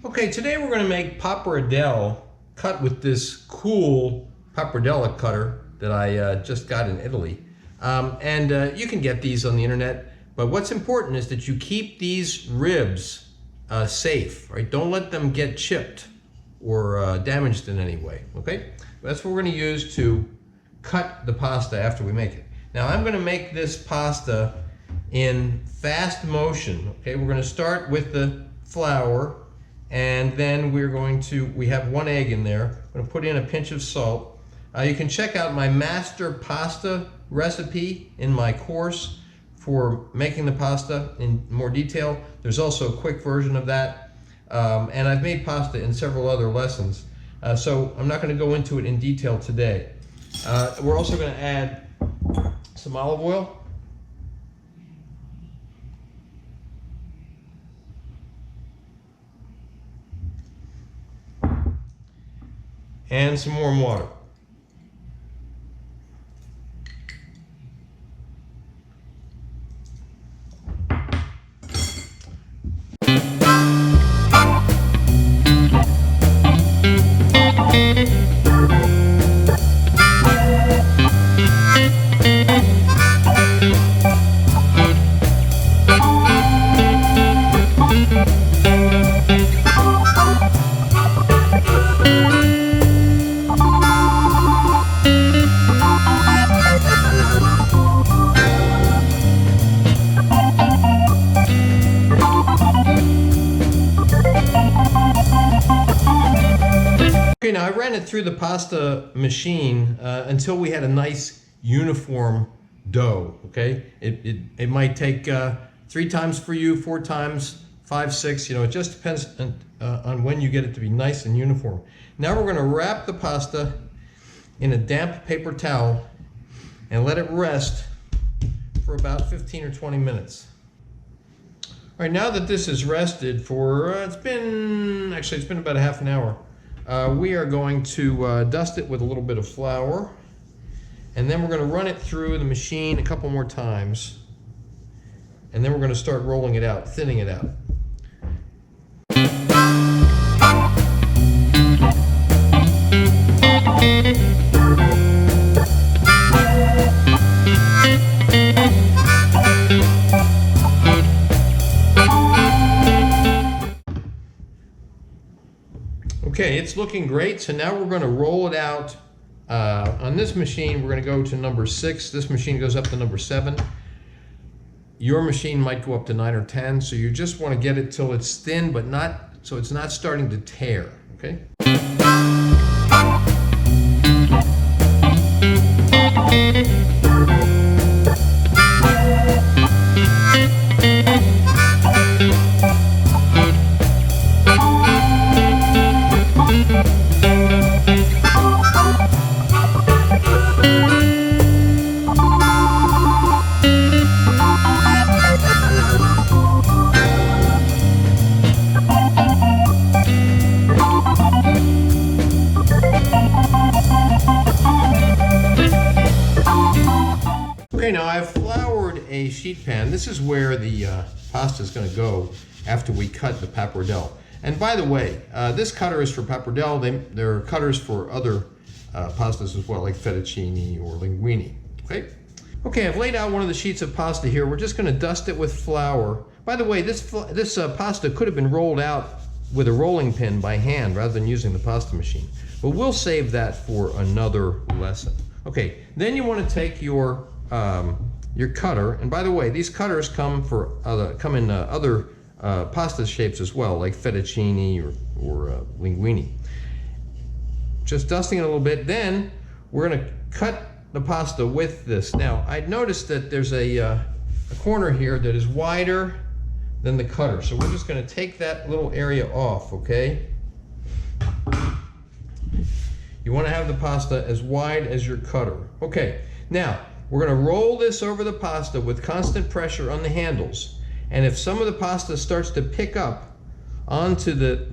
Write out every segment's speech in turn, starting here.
Okay, today we're going to make pappardelle cut with this cool pappardelle cutter that I just got in Italy. You can get these on the internet, but what's important is that you keep these ribs safe, right? Don't let them get chipped or damaged in any way, okay? That's what we're going to use to cut the pasta after we make it. Now I'm going to make this pasta in fast motion, okay? We're going to start with the flour, and then we have 1 egg in there. I'm going to put in a pinch of salt. You can check out my master pasta recipe in my course for making the pasta in more detail. There's also a quick version of that. And I've made pasta in several other lessons. So I'm not going to go into it in detail today. We're also going to add some olive oil. And some warm water. Okay, now I ran it through the pasta machine until we had a nice uniform dough, okay? It might take 3 times for you, 4 times, 5, 6, it just depends on when you get it to be nice and uniform. Now we're going to wrap the pasta in a damp paper towel and let it rest for about 15 or 20 minutes. All right, now that this is rested for, it's been about a half an hour. We are going to dust it with a little bit of flour, and then we're going to run it through the machine a couple more times, and then we're going to start rolling it out, thinning it out. Okay, it's looking great, so now we're going to roll it out. On this machine, we're going to go to number 6. This machine goes up to number 7. Your machine might go up to 9 or 10, so you just want to get it till it's thin, but not so it's not starting to tear, okay? Okay, now I've floured a sheet pan. This is where the pasta is going to go after we cut the pappardelle. And by the way, this cutter is for pappardelle. There are cutters for other pastas as well, like fettuccine or linguine. Okay, I've laid out one of the sheets of pasta here. We're just going to dust it with flour. By the way, this pasta could have been rolled out with a rolling pin by hand rather than using the pasta machine. But we'll save that for another lesson. Okay, then you want to take your cutter, and by the way, these cutters come in other pasta shapes as well, like fettuccine or linguine. Just dusting it a little bit. Then we're going to cut the pasta with this. Now, I'd noticed that there's a corner here that is wider than the cutter, so we're just going to take that little area off, okay? You want to have the pasta as wide as your cutter. Okay, now we're going to roll this over the pasta with constant pressure on the handles, and if some of the pasta starts to pick up onto the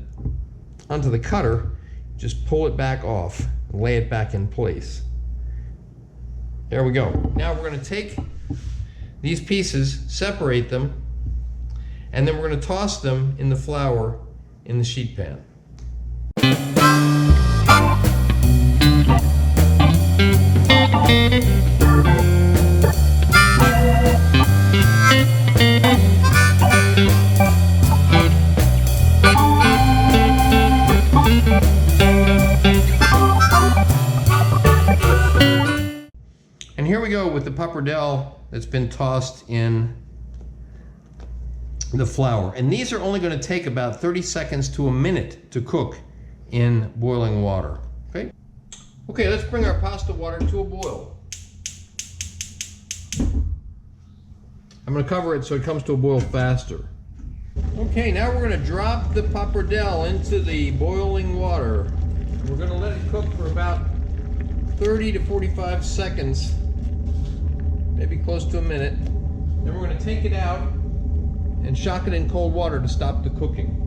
cutter, just pull it back off and lay it back in place. There we go. Now we're going to take these pieces, separate them, and then we're going to toss them in the flour in the sheet pan. And here we go with the pappardelle that's been tossed in the flour. And these are only going to take about 30 seconds to a minute to cook in boiling water. Okay? Okay, let's bring our pasta water to a boil. I'm going to cover it so it comes to a boil faster. Okay, now we're going to drop the pappardelle into the boiling water. We're going to let it cook for about 30 to 45 seconds, maybe close to a minute. Then we're going to take it out and shock it in cold water to stop the cooking.